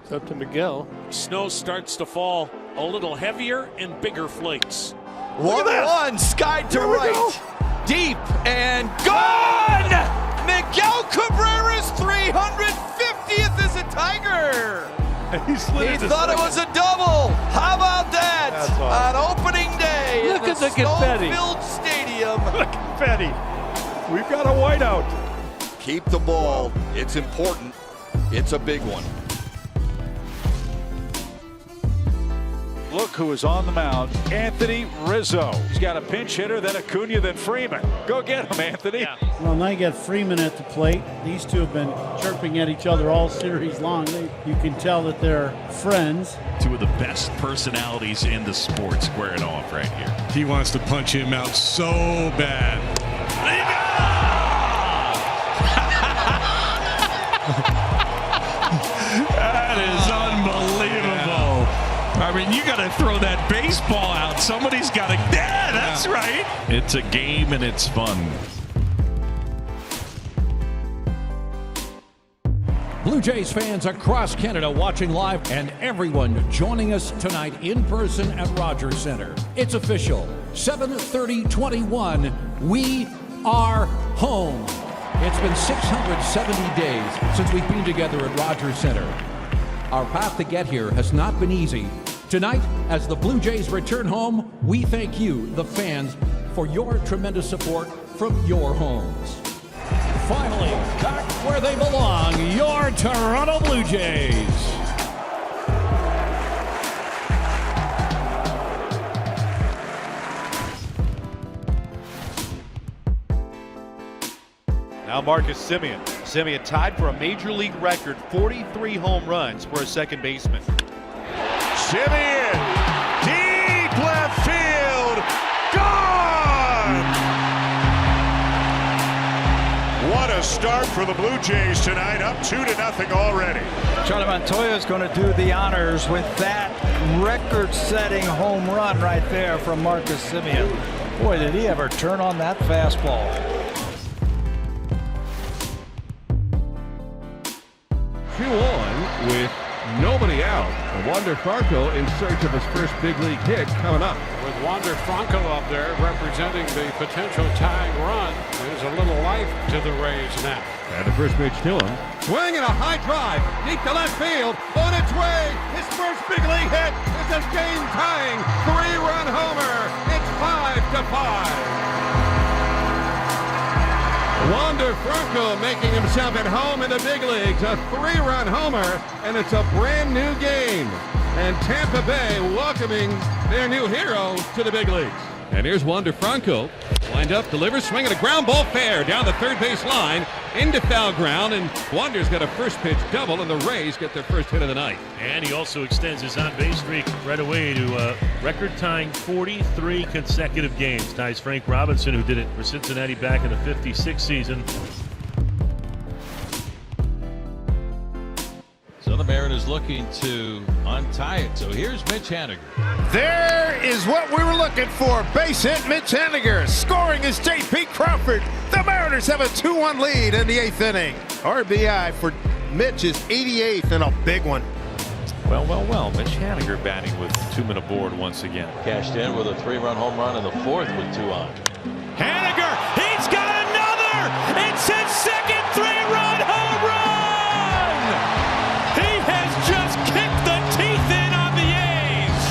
It's up to Miguel. Snow starts to fall a little heavier and bigger flakes. 1-1, skied to right. Deep and gone! Miguel Cabrera's 350th is a Tiger. He thought it was a double. How about that? Awesome. On opening day Look at the snow-filled stadium. Look at confetti. We've got a whiteout. Keep the ball. It's important. It's a big one. Look who is on the mound, Anthony Rizzo. He's got a pinch hitter, then Acuna, then Freeman. Go get him, Anthony. Yeah. Well, now you got Freeman at the plate. These two have been chirping at each other all series long. You can tell that they're friends. Two of the best personalities in the sport squaring off right here. He wants to punch him out so bad. That is unbelievable. I mean, you got to throw that baseball out. Somebody's got to. Yeah, that's right. It's a game and it's fun. Blue Jays fans across Canada watching live, and everyone joining us tonight in person at Rogers Centre. It's official. 7/30/21. We are home. It's been 670 days since we've been together at Rogers Centre. Our path to get here has not been easy. Tonight, as the Blue Jays return home, we thank you, the fans, for your tremendous support from your homes. Finally, back where they belong, your Toronto Blue Jays. Now Marcus Semien. Semien tied for a major league record 43 home runs for a second baseman. Semien, deep left field, gone! What a start for the Blue Jays tonight, up 2-0 already. Charlie Montoya is going to do the honors with that record-setting home run right there from Marcus Semien. Boy, did he ever turn on that fastball. 2-on with nobody out. Wander Franco in search of his first big league hit coming up. With Wander Franco up there representing the potential tying run, there's a little life to the Rays now. And the first pitch to him. Swing and a high drive deep to left field. On its way. His first big league hit is a game-tying 3-run homer. It's 5-5. Wander Franco making himself at home in the big leagues. A 3-run homer, and it's a brand new game. And Tampa Bay welcoming their new hero to the big leagues. And here's Wander Franco. Wind up, delivers, swing, and a ground ball fair down the third base line into foul ground. And Wander's got a first pitch double, and the Rays get their first hit of the night. And he also extends his on-base streak right away to a record-tying 43 consecutive games. Ties Frank Robinson, who did it for Cincinnati back in the '56 season. So the Mariners looking to untie it. So here's Mitch Haniger. There is what we were looking for. Base hit, Mitch Haniger. Scoring is J.P. Crawford. The Mariners have a 2-1 lead in the 8th inning. RBI for Mitch is 88th and a big one. Well. Mitch Haniger batting with 2 men aboard once again. Cashed in with a 3-run home run in the 4th with 2 on. Haniger, he's got another! It's his second 3-run home run! He has just kicked the teeth in on the A's!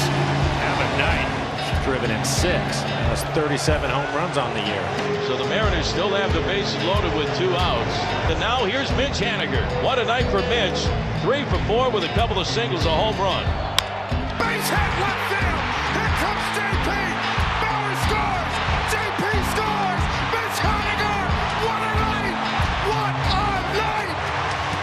Have a night. Driven in 6. That's 37 home runs on the year. So the Mariners still have the bases loaded with 2 outs. And now here's Mitch Haniger. What a night for Mitch. 3 for 4 with a couple of singles, a home run. Base hit left field. Here comes J.P. Bauer scores. J.P. scores. Mitch Haniger. What a night. What a night.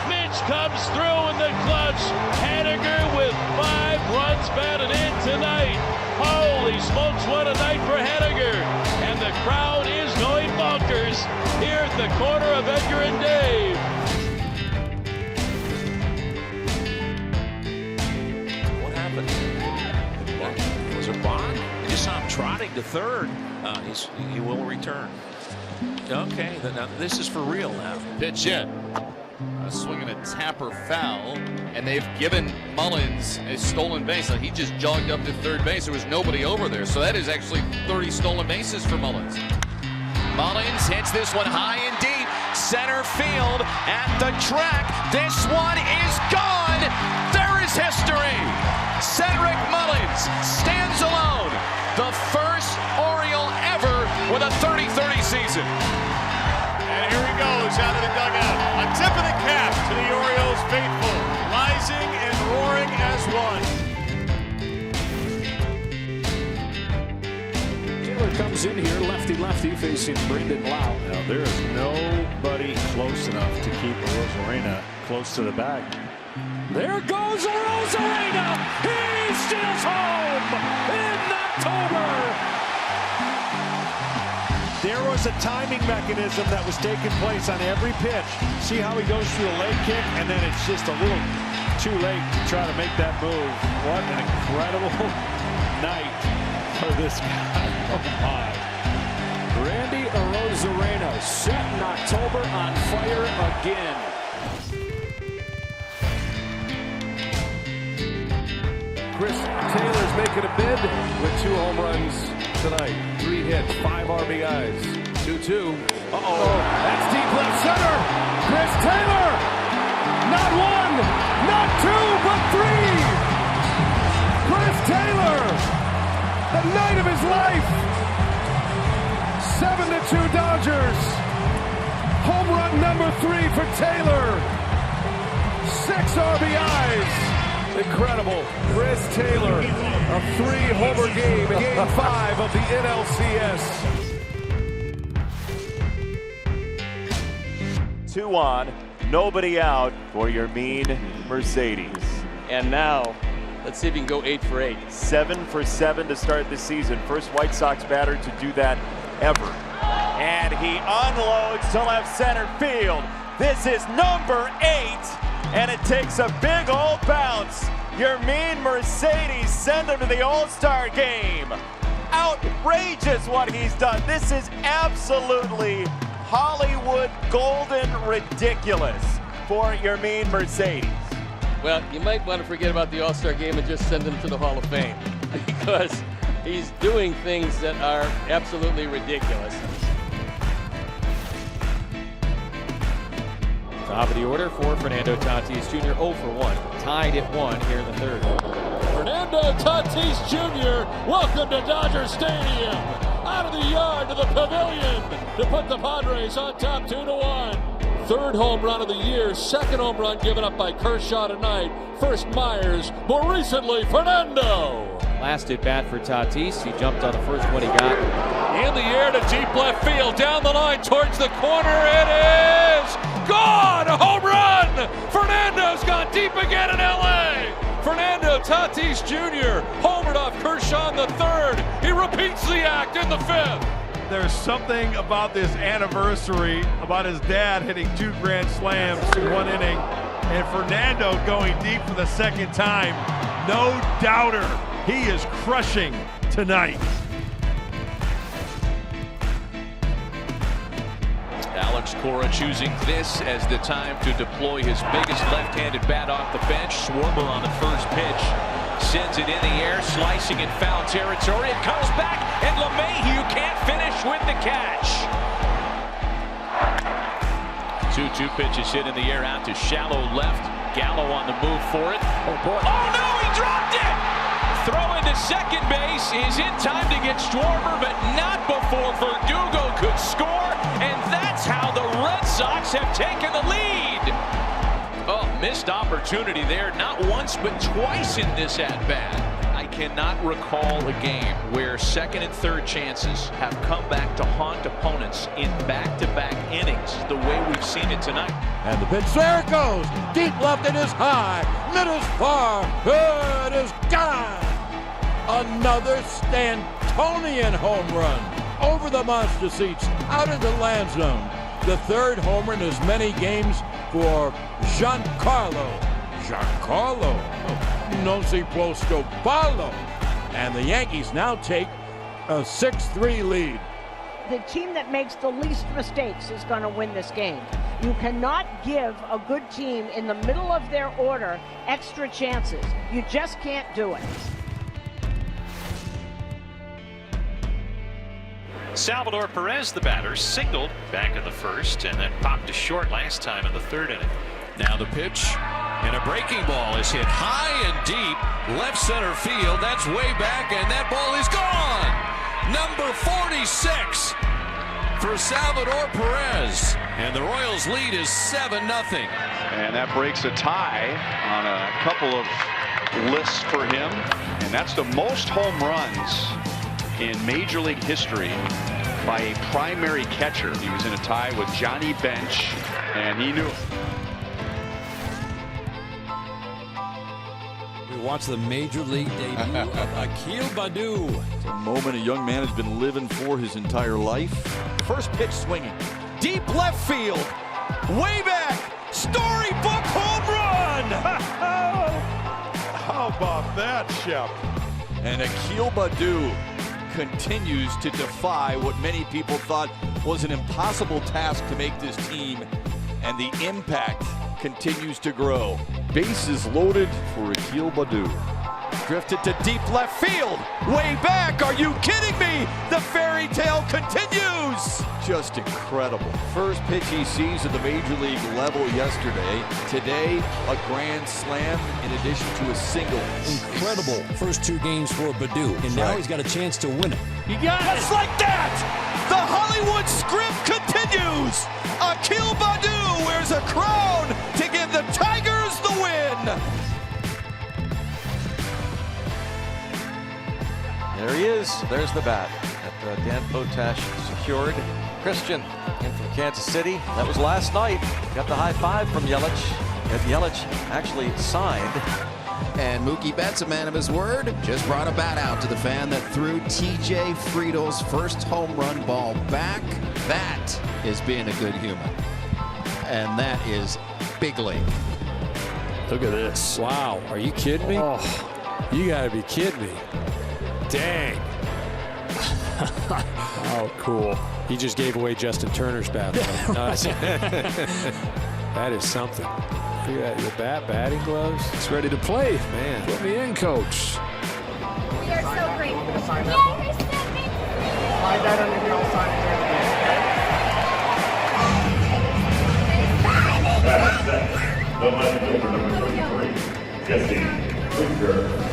Mitch comes through in the clutch. Haniger with 5 runs batted in tonight. Holy smokes, what a night for Haniger. And the crowd is going bonkers here at the corner of Edgar and Dave. What happened? Was it Bond? You just saw him trotting to third. He will return. Okay, now this is for real now. Pitch hit. Swinging a tapper foul, and they've given Mullins a stolen base. He just jogged up to third base. There was nobody over there, so that is actually 30 stolen bases for Mullins. Mullins hits this one high and deep. Center field at the track. This one is gone. There is history. Cedric Mullins stands alone. The first Oriole ever with a 30-30 season. And here he goes out of the dugout. A tip of the cap to the Orioles faithful, rising and roaring as one. Taylor comes in here, lefty-lefty, facing Brendan Lau. Now, there is nobody close enough to keep Arozarena close to the bag. There goes Arozarena! He steals home in October! There was a timing mechanism that was taking place on every pitch. See how he goes through a leg kick, and then it's just a little too late to try to make that move. What an incredible night for this guy. Oh my. Randy Arozarena set in October on fire again. Chris Taylor's making a bid with 2 home runs tonight. 3 hits, 5 RBIs. 2-2. That's deep left center. Chris Taylor. Not 1, not 2, but 3. Chris Taylor. The night of his life. 7-2 Dodgers. Home run number 3 for Taylor. 6 RBIs. Incredible. Chris Taylor, a 3-homer game, game 5 of the NLCS. 2 on, nobody out for your mean Mercedes. And now, let's see if he can go 8 for 8. 7 for 7 to start the season. First White Sox batter to do that ever. And he unloads to left center field. This is number 8. And it takes a big old bounce. Your mean Mercedes send him to the All-Star game. Outrageous what he's done. This is absolutely Hollywood golden ridiculous for your mean Mercedes. Well, you might want to forget about the All-Star game and just send him to the Hall of Fame because he's doing things that are absolutely ridiculous. Top of the order for Fernando Tatis Jr. 0 for 1. Tied at 1 here in the third. Fernando Tatis Jr. Welcome to Dodger Stadium. Out of the yard to the pavilion to put the Padres on top 2-1. Third home run of the year. Second home run given up by Kershaw tonight. First Myers. More recently, Fernando. Last at bat for Tatis. He jumped on the first one he got. In the air to deep left field. Down the line towards the corner. It is gone! A home run! Fernando's gone deep again in L.A. Fernando Tatis Jr. homered off Kershaw in the third. He repeats the act in the fifth. There's something about this anniversary, about his dad hitting 2 grand slams in 1 inning, and Fernando going deep for the second time. No doubter, he is crushing tonight. Alex Cora choosing this as the time to deploy his biggest left-handed bat off the bench. Schwarber on the first pitch. Sends it in the air, slicing in foul territory. It comes back, and LeMahieu can't finish with the catch. 2-2 pitches hit in the air out to shallow left. Gallo on the move for it. Oh, boy. Oh, no, he dropped it! Throw into second base is in time to get Schwarber, but not before Verdugo could score, and that's how the Red Sox have taken the lead. Oh, missed opportunity there, not once but twice in this at-bat. I cannot recall a game where second and third chances have come back to haunt opponents in back-to-back innings the way we've seen it tonight. And the pitch, there it goes. Deep left, it is high. Middle's far. It is gone. Another Stantonian home run. Over the monster seats, out into the land zone. The third homer in as many games for Giancarlo. Non si puesto palo. And the Yankees now take a 6-3 lead. the team that makes the least mistakes is going to win this game. You cannot give a good team in the middle of their order extra chances. You just can't do it. Salvador Perez, the batter, singled back in the first and then popped to short last time in the third inning. Now the pitch, and a breaking ball is hit high and deep, left center field. That's way back, and that ball is gone. Number 46 for Salvador Perez, and the Royals' lead is 7-0. And that breaks a tie on a couple of lists for him, and that's the most home runs in Major League history by a primary catcher. He was in a tie with Johnny Bench, and he knew it. We watch the Major League debut of Akil Baddoo. It's a moment a young man has been living for his entire life. First pitch swinging. Deep left field. Way back. Storybook home run. How about that, Shep? And Akil Baddoo continues to defy what many people thought was an impossible task to make this team, and the impact continues to grow. Bases loaded for Akil Baddoo. Drifted to deep left field. Way back. Are you kidding me? The fairy tale continues. Just incredible. First pitch he sees at the Major League level yesterday. Today, a grand slam in addition to a single. Incredible first two games for Baddoo, and now he's got a chance to win it. He got it. Just like that, the Hollywood script continues. Akil Baddoo wears a crown to give the Tigers the win. There he is. There's the bat that Dan Potash secured. Christian in from Kansas City. That was last night. Got the high five from Yelich. And Yelich actually signed. And Mookie Betts, a man of his word, just brought a bat out to the fan that threw TJ Friedel's first home run ball back. That is being a good human. And that is big league. Look at this. Wow. Are you kidding me? Oh, you got to be kidding me. Dang. Oh, cool. He just gave away Justin Turner's bat. That is something. Look at that. Your batting gloves. It's ready to play. Man, put me in, coach. We are so grateful. Slide that underneath. I'll sign it. The left fielder, number 23, Jesse Winker.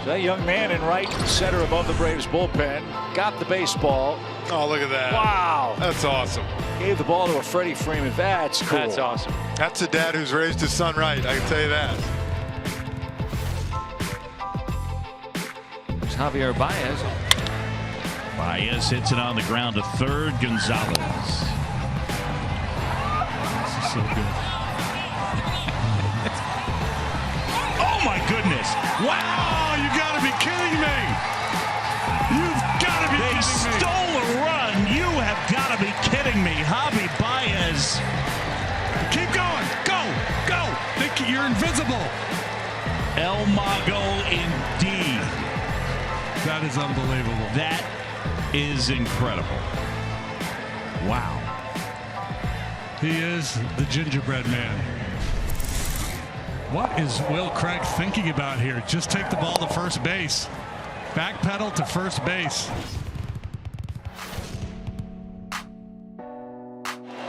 That young man in right center above the Braves bullpen got the baseball. Oh, look at that. Wow. That's awesome. Gave the ball to a Freddie Freeman. That's cool. That's awesome. That's a dad who's raised his son right, I can tell you that. There's Javier Baez. Baez hits it on the ground to third. Gonzalez. This is so good. Oh my goodness. Wow, you gotta be kidding me. You've gotta be kidding me. They stole a run. You have gotta be kidding me. Javi Baez. Keep going. Go. You're invisible. El Mago indeed. That is unbelievable. That is incredible. Wow. He is the gingerbread man. What is Will Craig thinking about here? Just take the ball to first base. Backpedal to first base.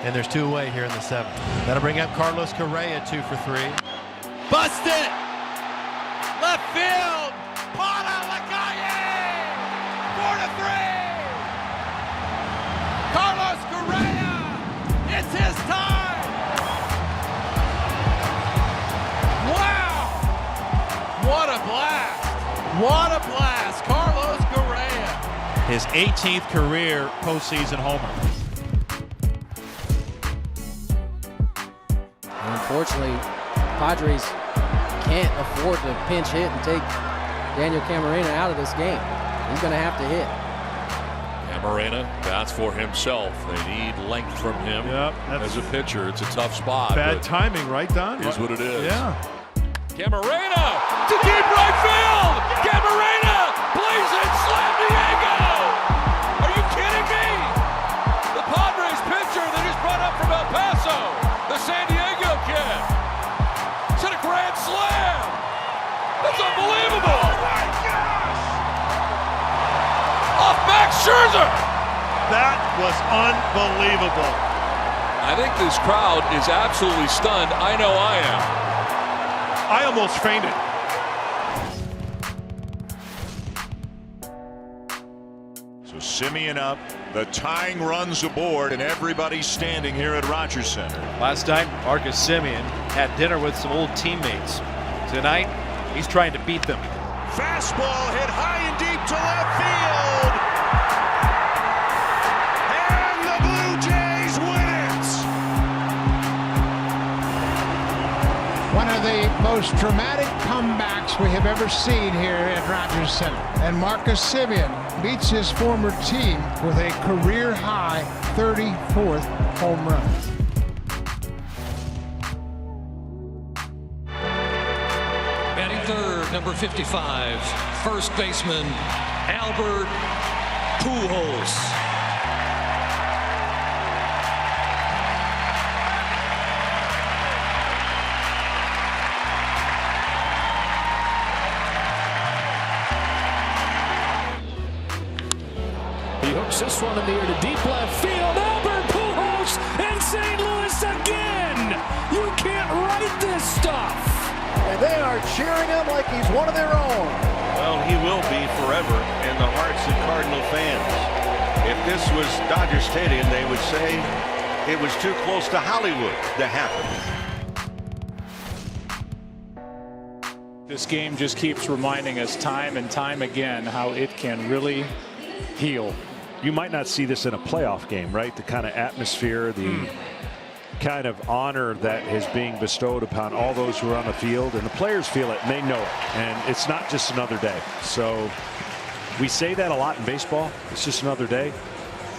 And there's two away here in the seventh. That'll bring up Carlos Correa, 2 for 3. Bust it! Left field! Para Lacalle! 4-3! Carlos Correa! It's his time! Wow! What a blast! What a blast! Carlos Correa! His 18th career postseason homer. Unfortunately, Padres can't afford to pinch hit and take Daniel Camarena out of this game. He's going to have to hit. Camarena bats for himself. They need length from him as a pitcher. It's a tough spot. Bad timing, right, Don? Is what it is. Yeah. Camarena to deep right field. Camarena plays it. Slam Diego. Are you kidding me? The Padres pitcher that just brought up from El Paso, the San Diego kid. It's a grand slam. That's unbelievable. Oh my gosh! Off Max Scherzer. That was unbelievable. I think this crowd is absolutely stunned. I know I am. I almost fainted. So Semien up, the tying runs aboard, and everybody's standing here at Rogers Center. Last night, Marcus Semien had dinner with some old teammates. Tonight, he's trying to beat them. Fastball hit high and deep to left field. And the Blue Jays win it. One of the most dramatic comebacks we have ever seen here at Rogers Center. And Marcus Semien beats his former team with a career-high 34th home run. Batting third, number 55, first baseman Albert Pujols. He hooks this one in the air to deep left field. Albert Pujols in St. Louis again. You can't write this stuff. And they are cheering him like he's one of their own. Well, he will be forever in the hearts of Cardinal fans. If this was Dodger Stadium, they would say it was too close to Hollywood to happen. This game just keeps reminding us time and time again how it can really heal. You might not see this in a playoff game, right? The kind of atmosphere, the kind of honor that is being bestowed upon all those who are on the field, and the players feel it and they know it, and it's not just another day. So we say that a lot in baseball, it's just another day,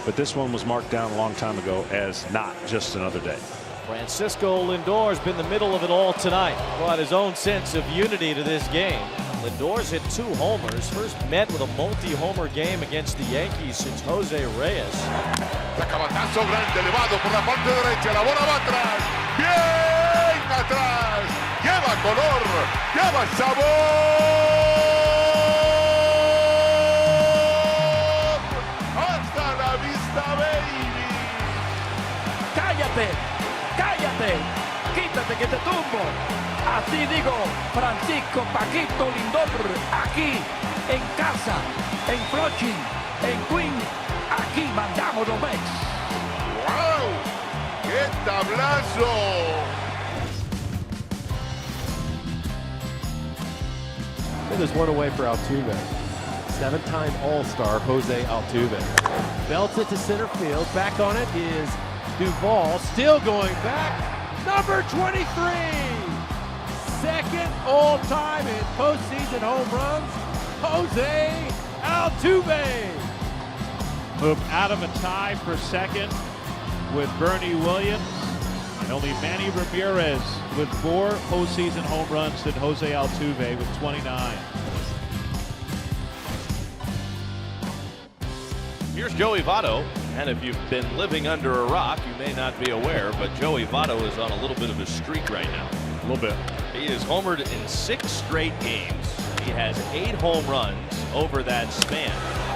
but this one was marked down a long time ago as not just another day. Francisco Lindor has been the middle of it all tonight. Brought his own sense of unity to this game. Lindor's hit 2 homers. First met with a multi-homer game against the Yankees since Jose Reyes. Sacabatazo grande, elevado por la parte derecha. La bola va atrás. Bien atrás. Lleva color. Lleva sabor. Hasta la vista, baby. ¡Cállate! ¡Cállate! ¡Quítate que te tumbo! Así digo, Francisco Paquito Lindor, aquí, en casa, en Flushing, en Queens, aquí mandamos los Mex. ¡Wow! ¡Qué tablazo! And there's one away for Altuve. 7-time All-Star Jose Altuve. Belts it to center field. Back on it is Duvall, still going back. Number 23. Second all-time in postseason home runs, Jose Altuve. Moved out of a tie for second with Bernie Williams, and only Manny Ramirez with 4 postseason home runs than Jose Altuve with 29. Here's Joey Votto, and if you've been living under a rock, you may not be aware, but Joey Votto is on a little bit of a streak right now. A little bit. He is homered in 6 straight games. He has 8 home runs over that span.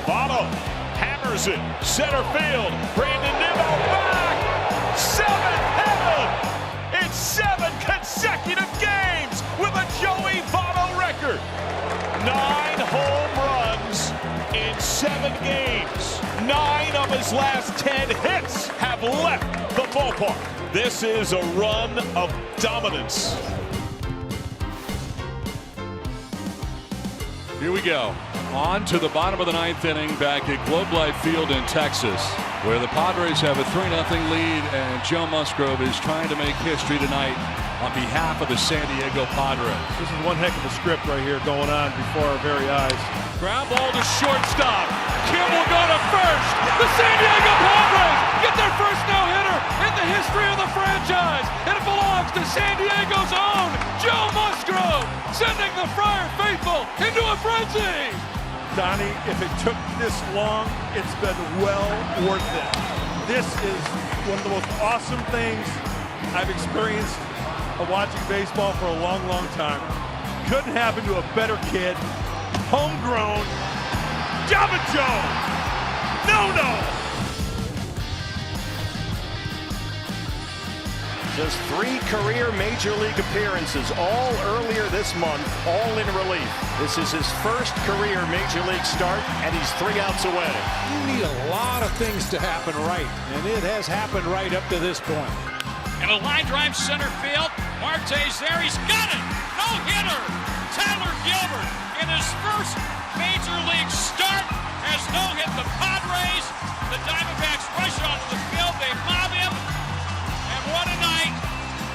Votto hammers it, center field. Brandon Nimmo back. 7th heaven. It's 7 consecutive games with a Joey Votto record. 9 home runs in 7 games. 9 of his last 10 hits have left the ballpark. This is a run of dominance. Here we go. On to the bottom of the 9th inning back at Globe Life Field in Texas, where the Padres have a 3-0 lead, and Joe Musgrove is trying to make history tonight on behalf of the San Diego Padres. This is one heck of a script right here going on before our very eyes. Ground ball to shortstop. Kim will go to first. The San Diego Padres get their first no-hitter in the history of the franchise. And it belongs to San Diego's own Joe Musgrove, sending the Friar faithful into a frenzy. Donnie, if it took this long, it's been well worth it. This is one of the most awesome things I've experienced of watching baseball for a long, long time. Couldn't happen to a better kid. Homegrown. Jabba Joe. No. Just 3 career Major League appearances, all earlier this month, all in relief. This is his first career Major League start, and he's 3 outs away. You need a lot of things to happen right, and it has happened right up to this point. And a line drive center field. Marte's there. He's got it. No-hitter. Tyler Gilbert in his first Major League start has no-hit the Padres. The Diamondbacks rush onto the field. They mob him. And what a night.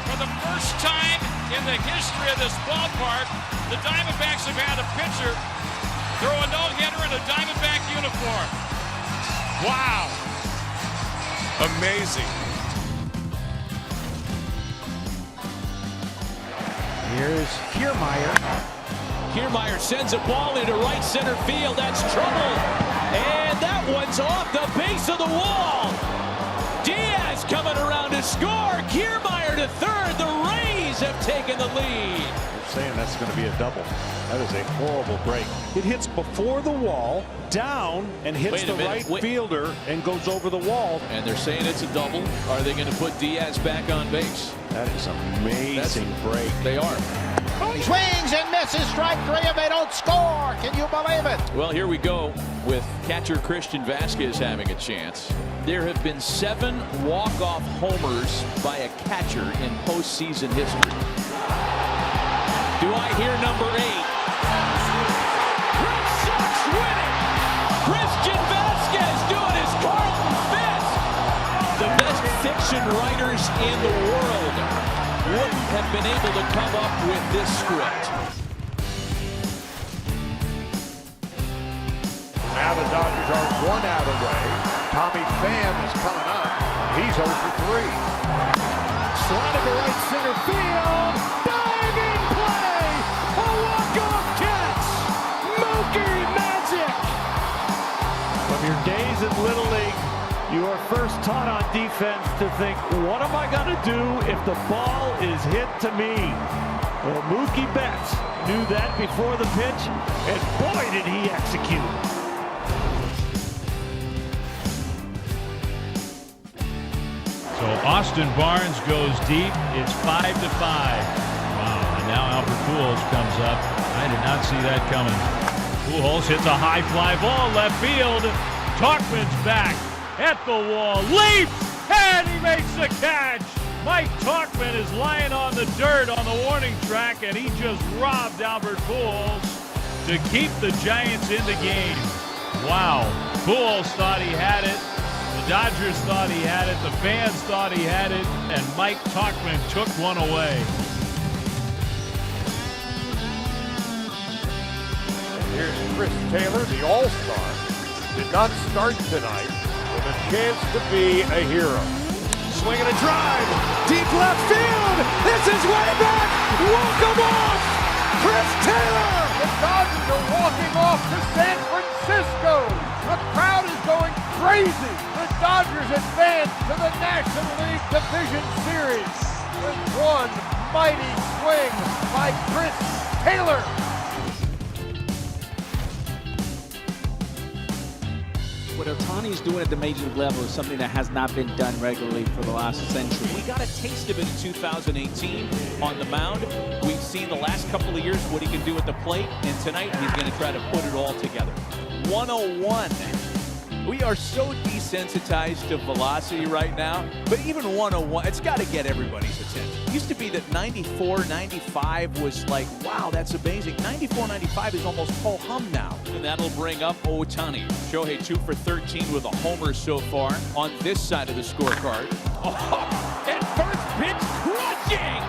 For the first time in the history of this ballpark, the Diamondbacks have had a pitcher throw a no-hitter in a Diamondback uniform. Wow. Amazing. Here's Kiermaier. Kiermaier sends a ball into right center field. That's trouble. And that one's off the base of the wall. Diaz coming around to score. Kiermaier to third. The Rays have taken the lead. They're saying that's going to be a double. That is a horrible break. It hits before the wall, down, and hits the right fielder and goes over the wall. And they're saying it's a double. Are they going to put Diaz back on base? That is amazing break. They are. Swings and misses, strike 3, and they don't score. Can you believe it? Well, here we go with catcher Christian Vasquez having a chance. There have been 7 walk-off homers by a catcher in postseason history. Do I hear number 8? Red Sox winning! Christian Vasquez doing his Carlton fist! The best fiction writers in the world wouldn't have been able to come up with this script. Now the Dodgers are 1 out away. Tommy Pham is coming up. He's 0 for 3. Slide to right center field. Diving play. A walk-off catch. Mookie Magic. From your days in Little League, you are first taught on defense to think, what am I going to do if the ball is hit to me? Well, Mookie Betts knew that before the pitch, and boy, did he execute. So Austin Barnes goes deep. It's 5-5. Wow, and now Albert Pujols comes up. I did not see that coming. Pujols hits a high fly ball left field. Talkman's back at the wall, leaps, and he makes the catch. Mike Talkman is lying on the dirt on the warning track, and he just robbed Albert Pujols to keep the Giants in the game. Wow, Pujols thought he had it. The Dodgers thought he had it. The fans thought he had it, and Mike Talkman took one away. And here's Chris Taylor, the All-Star. Did not start tonight. With a chance to be a hero. Swing and a drive, deep left field. This is way back. Walk him off. Chris Taylor. The Dodgers are walking off to San Francisco. The crowd is going crazy. The Dodgers advance to the National League Division Series with one mighty swing by Chris Taylor. What Ohtani's doing at the major league level is something that has not been done regularly for the last century. We got a taste of it in 2018 on the mound. We've seen the last couple of years what he can do at the plate, and tonight he's going to try to put it all together. 101. We are so desensitized to velocity right now, but even 101, it's got to get everybody's attention. It used to be that 94, 95 was like, wow, that's amazing. 94, 95 is almost ho-hum now. And that'll bring up Ohtani. Shohei 2 for 13 with a homer so far on this side of the scorecard. Oh, and first pitch crushing!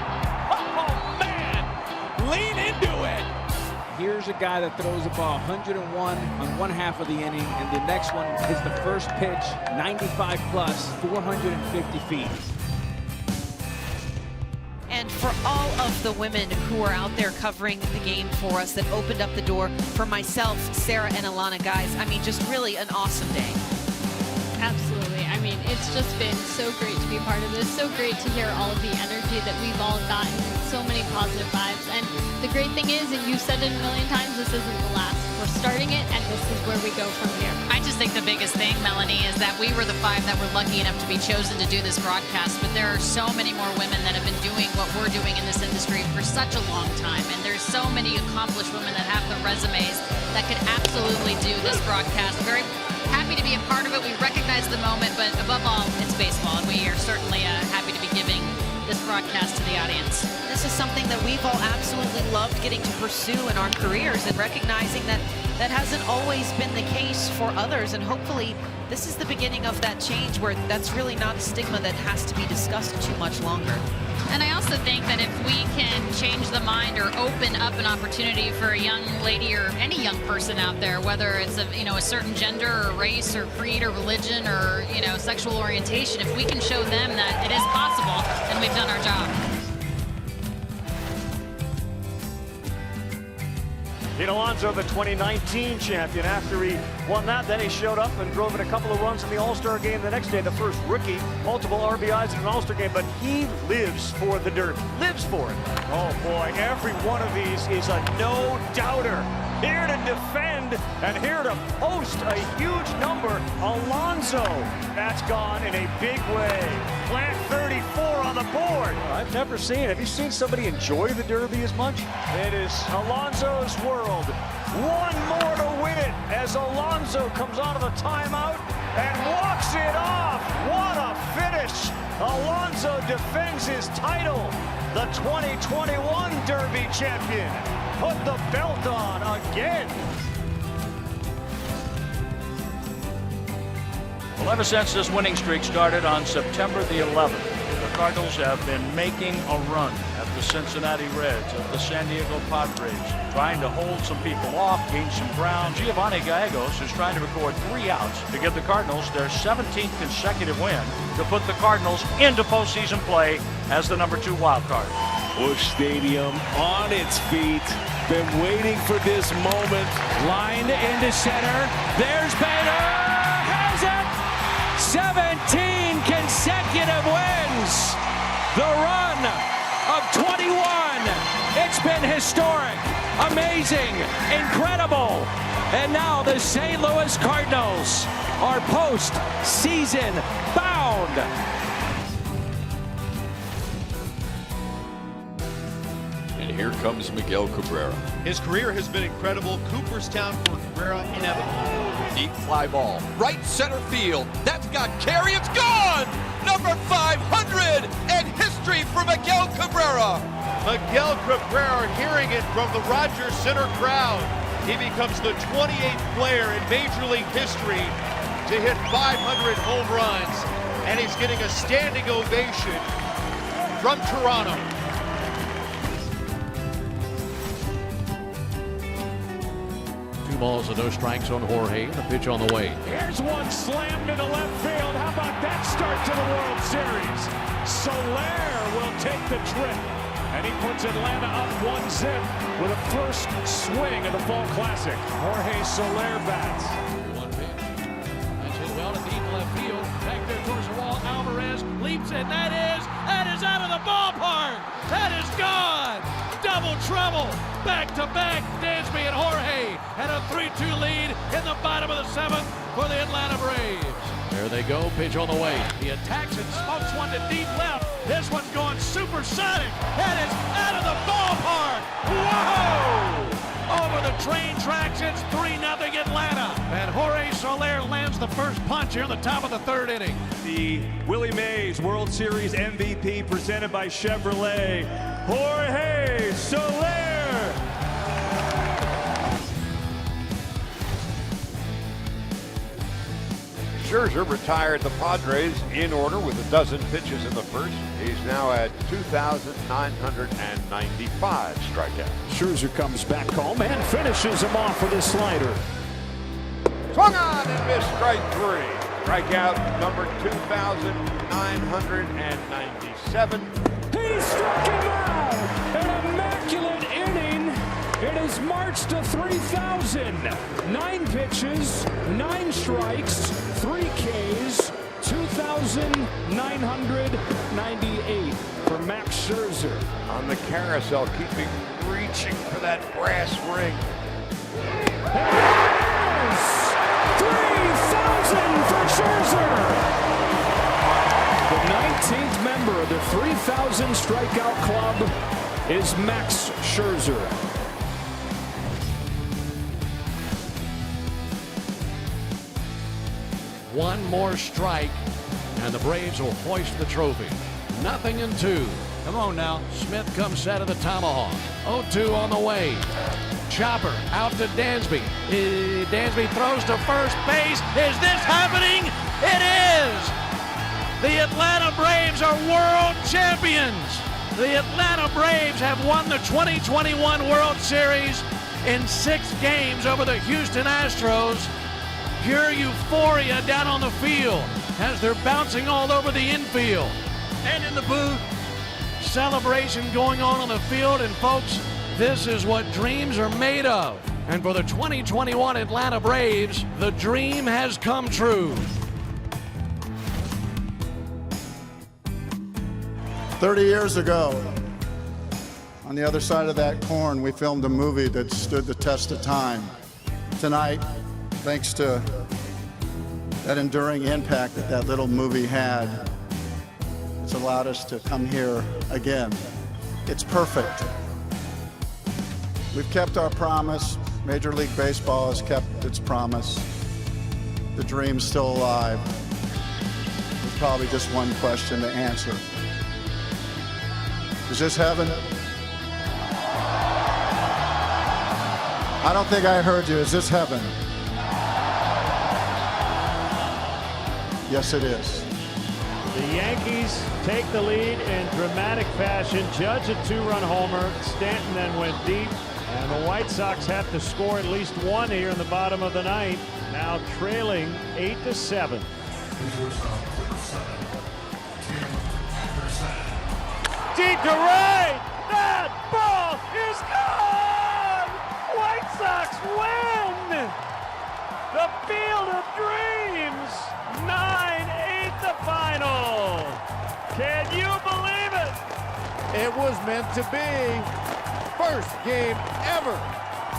here's a guy that throws the ball 101 on one half of the inning, and the next one is the first pitch, 95 plus, 450 feet. And for all of the women who are out there covering the game for us that opened up the door for myself, Sarah, and Alana, guys, I mean, just really an awesome day. Absolutely. I mean, it's just been so great to be a part of this. So great to hear all of the energy that we've all gotten. So many positive vibes. And the great thing is, and you've said it a million times, this isn't the last. We're starting it, and this is where we go from here. I just think the biggest thing, Melanie, is that we were the 5 that were lucky enough to be chosen to do this broadcast. But there are so many more women that have been doing what we're doing in this industry for such a long time. And there's so many accomplished women that have the resumes that could absolutely do this broadcast. Very happy to be a part of it. We recognize the moment, but above all, it's baseball, and we are certainly happy to be giving this broadcast to the audience. This is something that we've all absolutely loved getting to pursue in our careers, and recognizing that that hasn't always been the case for others, and hopefully this is the beginning of that change where that's really not a stigma that has to be discussed too much longer. And I also think that if we can change the mind or open up an opportunity for a young lady or any young person out there, whether it's a certain gender or race or creed or religion or sexual orientation, if we can show them that it is possible, then we've done our job. Pete Alonso, the 2019 champion. After he won that, then he showed up and drove in a couple of runs in the All-Star game the next day. The first rookie, multiple RBIs in an All-Star game, but he lives for the Derby, lives for it. Oh boy, every one of these is a no-doubter. Here to defend and here to post a huge number. Alonso, that's gone in a big way. Plant 34 on the board. I've never seen, have you seen somebody enjoy the Derby as much? It is Alonso's world. One more to win it as Alonso comes out of the timeout and walks it off. What a finish. Alonso defends his title. The 2021 Derby champion. Put the belt on again. Well, ever since this winning streak started on September the 11th, the Cardinals have been making a run at the Cincinnati Reds, at the San Diego Padres, trying to hold some people off, gain some ground. Giovanni Gallegos is trying to record 3 outs to give the Cardinals their 17th consecutive win to put the Cardinals into postseason play as the #2 wild card. Busch Stadium on its feet. Been waiting for this moment. Lined into center. There's Bader. Has it. 17 consecutive wins. The run of 21. It's been historic, amazing, incredible. And now the St. Louis Cardinals are post-season bound. And here comes Miguel Cabrera. His career has been incredible. Cooperstown for Cabrera, inevitable. Deep fly ball, right center field. That's got carry. It's gone! Number 500 and history for Miguel Cabrera. Miguel Cabrera hearing it from the Rogers Center crowd. He becomes the 28th player in Major League history to hit 500 home runs, and he's getting a standing ovation from Toronto. 2 balls and no strikes on Jorge. The pitch on the way. Here's one slammed into left field. How about that start to the World Series? Soler will take the trip, and he puts Atlanta up 1-0 with a first swing of the Fall Classic. Jorge Soler bats. 1 pitch. That's hit well to deep left field. Back there towards the wall. Alvarez leaps, and that is out of the ballpark. That is gone. Double trouble. Back-to-back. Dansby and Jorge had a 3-2 lead in the bottom of the 7th for the Atlanta Braves. There they go. Pitch on the way. He attacks and smokes one to deep left. This one's going supersonic. That is out of the ballpark. Whoa! Over the train tracks, it's 3-0 Atlanta. And Jorge Soler lands the first punch here in the top of the 3rd inning. The Willie Mays World Series MVP presented by Chevrolet, Jorge Soler. Scherzer retired the Padres in order with a dozen pitches in the first. He's now at 2,995 strikeouts. Scherzer comes back home and finishes him off with his slider. Swung on and missed, strike three. Strikeout number 2,997. He struck him out! An immaculate inning. It has marched to 3,000. 9 pitches, 9 strikes, 3 Ks, 2,998 for Max Scherzer. On the carousel, reaching for that brass ring. 3,000 for Scherzer. The 19th member of the 3,000 strikeout club is Max Scherzer. One more strike, and the Braves will hoist the trophy. 0-2. Come on now. Smith comes set of the tomahawk. 0-2 on the way. Chopper out to Dansby. Dansby throws to first base. Is this happening? It is! The Atlanta Braves are world champions. The Atlanta Braves have won the 2021 World Series in 6 games over the Houston Astros. Pure euphoria down on the field as they're bouncing all over the infield. And in the booth, celebration going on the field. And folks, this is what dreams are made of. And for the 2021 Atlanta Braves, the dream has come true. 30 years ago, on the other side of that corn, we filmed a movie that stood the test of time. Tonight, thanks to that enduring impact that that little movie had, it's allowed us to come here again. It's perfect. We've kept our promise. Major League Baseball has kept its promise. The dream's still alive. There's probably just one question to answer. Is this heaven? I don't think I heard you. Is this heaven? Yes, it is. The Yankees take the lead in dramatic fashion. Judge a 2-run homer. Stanton then went deep. And the White Sox have to score at least one here in the bottom of the ninth. Now trailing 8-7. Deep to right. That ball is gone. White Sox win. The Field of Dreams. 9-8 the final. Can you believe it? It was meant to be. First game ever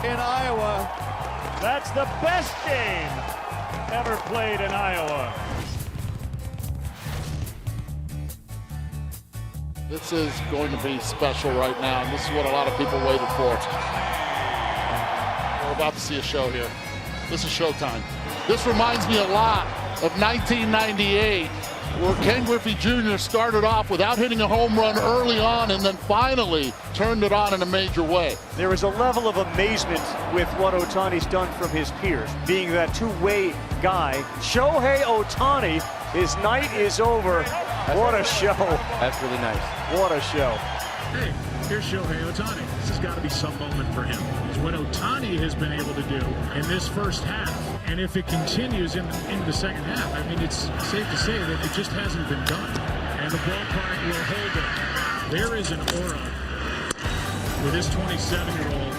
in Iowa. That's the best game ever played in Iowa. This is going to be special right now, and this is what a lot of people waited for. We're about to see a show here. This is showtime. This reminds me a lot of 1998, where Ken Griffey Jr. started off without hitting a home run early on and then finally turned it on in a major way. There is a level of amazement with what Ohtani's done from his peers, being that two-way guy. Shohei Ohtani, his night is over. What a show. That's really nice. What a show. Hey, here's Shohei Ohtani. This has got to be some moment for him. It's what Ohtani has been able to do in this first half. And if it continues in the second half, I mean, it's safe to say that it just hasn't been done. And the ballpark will hold it. There is an aura with this 27-year-old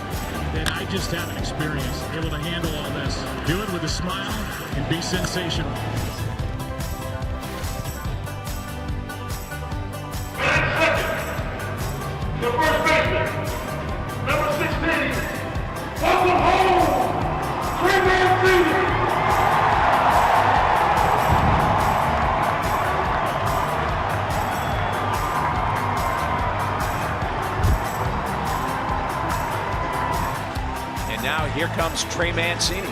that I just haven't experienced. Able to handle all this, do it with a smile, and be sensational. The first baseman, number 16, welcome home, Trey Mancini. And now here comes Trey Mancini.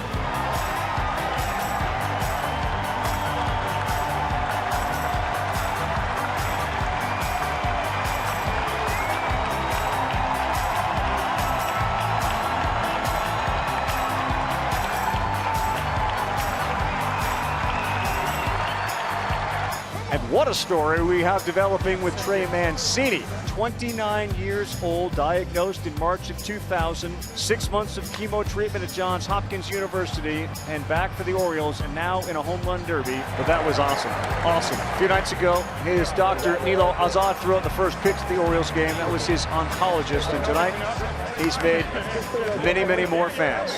What a story we have developing with Trey Mancini. 29 years old, diagnosed in March of 2000. 6 months of chemo treatment at Johns Hopkins University, and back for the Orioles, and now in a home run derby. But that was awesome. Awesome. A few nights ago, his doctor, Nilo Azad, threw out the first pitch of the Orioles game. That was his oncologist. And tonight, he's made many, many more fans.